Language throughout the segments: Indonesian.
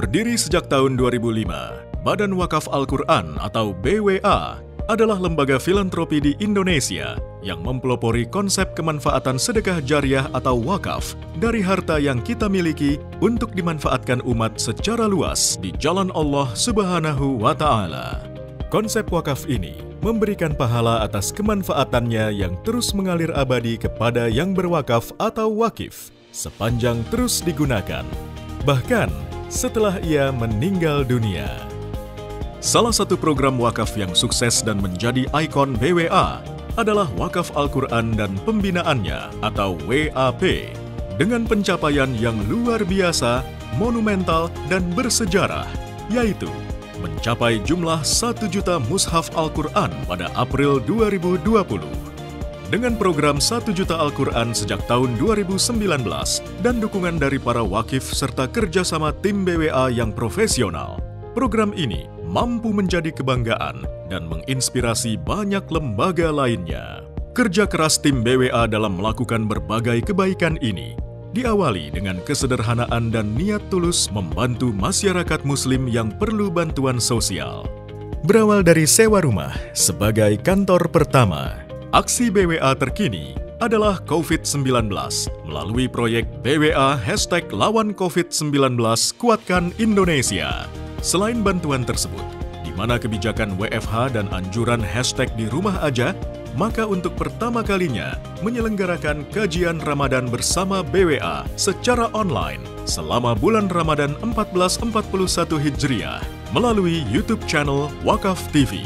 Berdiri sejak tahun 2005, Badan Wakaf Al-Quran atau BWA adalah lembaga filantropi di Indonesia yang mempelopori konsep kemanfaatan sedekah jariah atau wakaf dari harta yang kita miliki untuk dimanfaatkan umat secara luas di jalan Allah Subhanahu wa Ta'ala. Konsep wakaf ini memberikan pahala atas kemanfaatannya yang terus mengalir abadi kepada yang berwakaf atau wakif sepanjang terus digunakan, bahkan setelah ia meninggal dunia. Salah satu program wakaf yang sukses dan menjadi ikon BWA adalah Wakaf Al-Quran dan Pembinaannya atau WAP dengan pencapaian yang luar biasa, monumental, dan bersejarah, yaitu mencapai jumlah 1 juta mushaf Al-Quran pada April 2020. Dengan program 1 juta Al-Quran sejak tahun 2019 dan dukungan dari para wakif serta kerjasama tim BWA yang profesional, program ini mampu menjadi kebanggaan dan menginspirasi banyak lembaga lainnya. Kerja keras tim BWA dalam melakukan berbagai kebaikan ini diawali dengan kesederhanaan dan niat tulus membantu masyarakat Muslim yang perlu bantuan sosial. Berawal dari sewa rumah sebagai kantor pertama, aksi BWA terkini adalah COVID-19 melalui proyek BWA #Lawan COVID-19 Kuatkan Indonesia. Selain bantuan tersebut, di mana kebijakan WFH dan anjuran #di rumah aja, maka untuk pertama kalinya menyelenggarakan kajian Ramadan bersama BWA secara online selama bulan Ramadan 1441 Hijriah melalui YouTube channel Wakaf TV.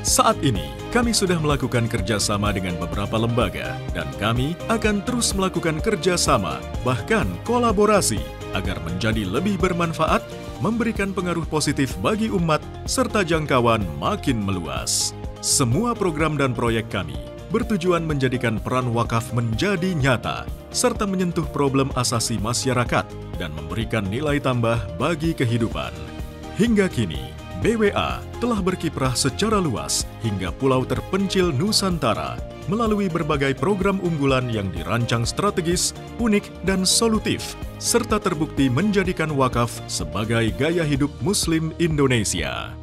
Saat ini, kami sudah melakukan kerjasama dengan beberapa lembaga dan kami akan terus melakukan kerjasama, bahkan kolaborasi, agar menjadi lebih bermanfaat, memberikan pengaruh positif bagi umat, serta jangkauan makin meluas. Semua program dan proyek kami bertujuan menjadikan peran wakaf menjadi nyata, serta menyentuh problem asasi masyarakat dan memberikan nilai tambah bagi kehidupan. Hingga kini, BWA telah berkiprah secara luas hingga pulau terpencil Nusantara melalui berbagai program unggulan yang dirancang strategis, unik, dan solutif, serta terbukti menjadikan wakaf sebagai gaya hidup Muslim Indonesia.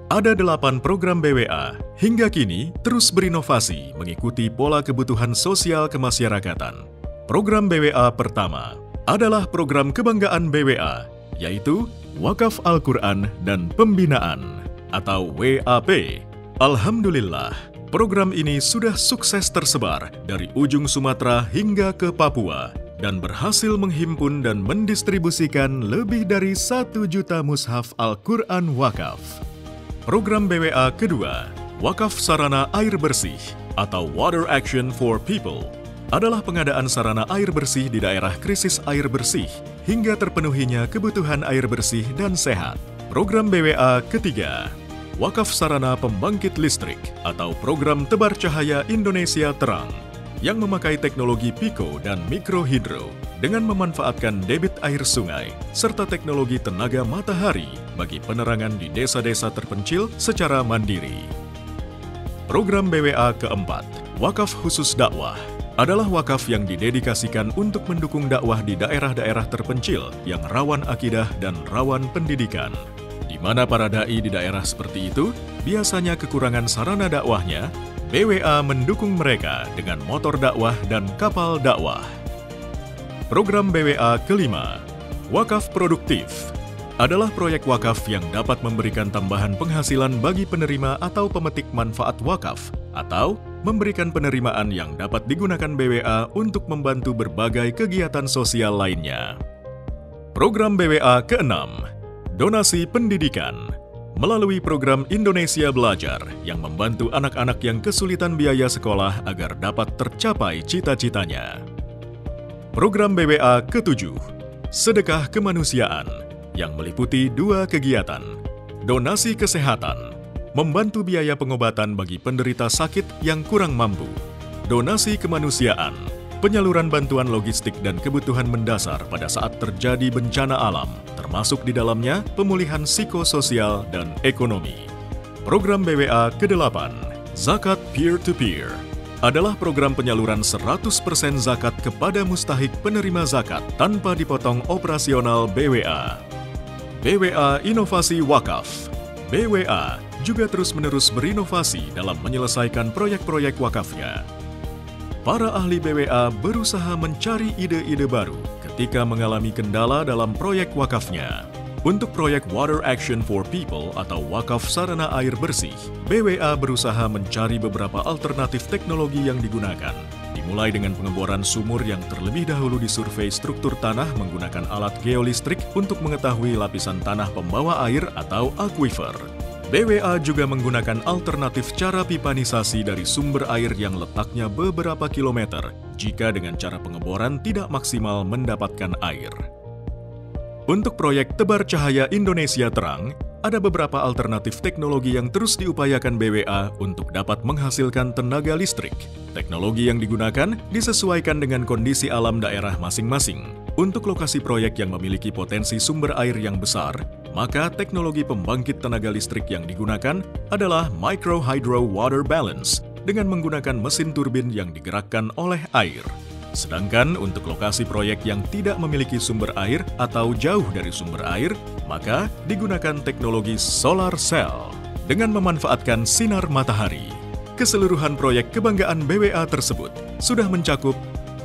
Ada 8 program BWA hingga kini terus berinovasi mengikuti pola kebutuhan sosial kemasyarakatan. Program BWA pertama adalah program kebanggaan BWA, yaitu Wakaf Al-Quran dan Pembinaan atau WAP. Alhamdulillah, program ini sudah sukses tersebar dari ujung Sumatera hingga ke Papua dan berhasil menghimpun dan mendistribusikan lebih dari 1 juta mushaf Al-Quran wakaf. Program BWA kedua, Wakaf Sarana Air Bersih atau Water Action for People, adalah pengadaan sarana air bersih di daerah krisis air bersih hingga terpenuhinya kebutuhan air bersih dan sehat. Program BWA ketiga, Wakaf Sarana Pembangkit Listrik atau Program Tebar Cahaya Indonesia Terang, yang memakai teknologi Pico dan Mikrohidro dengan memanfaatkan debit air sungai serta teknologi tenaga matahari bagi penerangan di desa-desa terpencil secara mandiri. Program BWA keempat, Wakaf Khusus Dakwah, adalah wakaf yang didedikasikan untuk mendukung dakwah di daerah-daerah terpencil yang rawan akidah dan rawan pendidikan, di mana para dai di daerah seperti itu biasanya kekurangan sarana dakwahnya. BWA mendukung mereka dengan motor dakwah dan kapal dakwah. Program BWA kelima, Wakaf Produktif, adalah proyek wakaf yang dapat memberikan tambahan penghasilan bagi penerima atau pemetik manfaat wakaf, atau memberikan penerimaan yang dapat digunakan BWA untuk membantu berbagai kegiatan sosial lainnya. Program BWA keenam, Donasi Pendidikan, melalui program Indonesia Belajar yang membantu anak-anak yang kesulitan biaya sekolah agar dapat tercapai cita-citanya. Program BWA ketujuh, Sedekah Kemanusiaan, yang meliputi 2 kegiatan, donasi kesehatan, membantu biaya pengobatan bagi penderita sakit yang kurang mampu, donasi kemanusiaan, penyaluran bantuan logistik dan kebutuhan mendasar pada saat terjadi bencana alam, termasuk di dalamnya pemulihan psikososial dan ekonomi. Program BWA ke-8, Zakat Peer-to-Peer, adalah program penyaluran 100% zakat kepada mustahik penerima zakat tanpa dipotong operasional BWA. BWA Inovasi Wakaf. BWA juga terus-menerus berinovasi dalam menyelesaikan proyek-proyek wakafnya. Para ahli BWA berusaha mencari ide-ide baru ketika mengalami kendala dalam proyek wakafnya. Untuk proyek Water Action for People atau wakaf sarana air bersih, BWA berusaha mencari beberapa alternatif teknologi yang digunakan. Dimulai dengan pengeboran sumur yang terlebih dahulu disurvei struktur tanah menggunakan alat geolistrik untuk mengetahui lapisan tanah pembawa air atau aquifer. BWA juga menggunakan alternatif cara pipanisasi dari sumber air yang letaknya beberapa kilometer jika dengan cara pengeboran tidak maksimal mendapatkan air. Untuk proyek Tebar Cahaya Indonesia Terang, ada beberapa alternatif teknologi yang terus diupayakan BWA untuk dapat menghasilkan tenaga listrik. Teknologi yang digunakan disesuaikan dengan kondisi alam daerah masing-masing. Untuk lokasi proyek yang memiliki potensi sumber air yang besar, maka teknologi pembangkit tenaga listrik yang digunakan adalah Micro Hydro Water Balance dengan menggunakan mesin turbin yang digerakkan oleh air. Sedangkan untuk lokasi proyek yang tidak memiliki sumber air atau jauh dari sumber air, maka digunakan teknologi solar cell dengan memanfaatkan sinar matahari. Keseluruhan proyek kebanggaan BWA tersebut sudah mencakup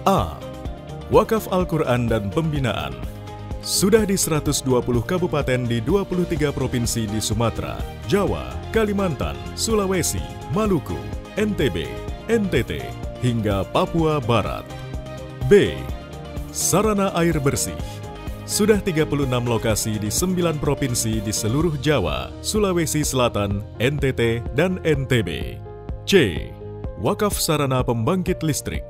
A. Wakaf Al-Quran dan Pembinaan. Sudah di 120 kabupaten di 23 provinsi di Sumatera, Jawa, Kalimantan, Sulawesi, Maluku, NTB, NTT, hingga Papua Barat. B. Sarana air bersih. Sudah 36 lokasi di 9 provinsi di seluruh Jawa, Sulawesi Selatan, NTT, dan NTB. C. Wakaf sarana pembangkit listrik.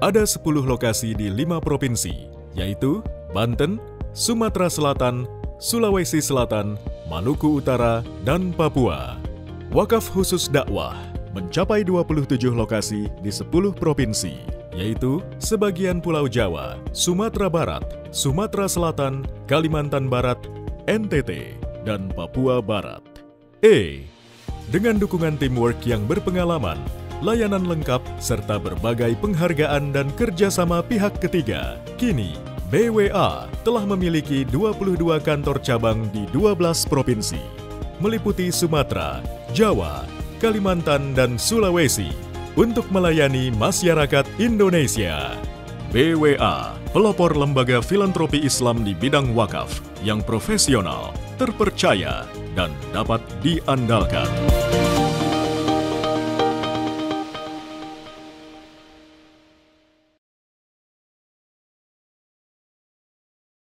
Ada 10 lokasi di 5 provinsi, yaitu Banten, Sumatera Selatan, Sulawesi Selatan, Maluku Utara, dan Papua. Wakaf khusus dakwah mencapai 27 lokasi di 10 provinsi, yaitu sebagian Pulau Jawa, Sumatera Barat, Sumatera Selatan, Kalimantan Barat, NTT, dan Papua Barat. E. Dengan dukungan teamwork yang berpengalaman, layanan lengkap, serta berbagai penghargaan dan kerjasama pihak ketiga, kini BWA telah memiliki 22 kantor cabang di 12 provinsi, meliputi Sumatera, Jawa, Kalimantan, dan Sulawesi, untuk melayani masyarakat Indonesia. BWA, pelopor lembaga filantropi Islam di bidang wakaf yang profesional, terpercaya, dan dapat diandalkan.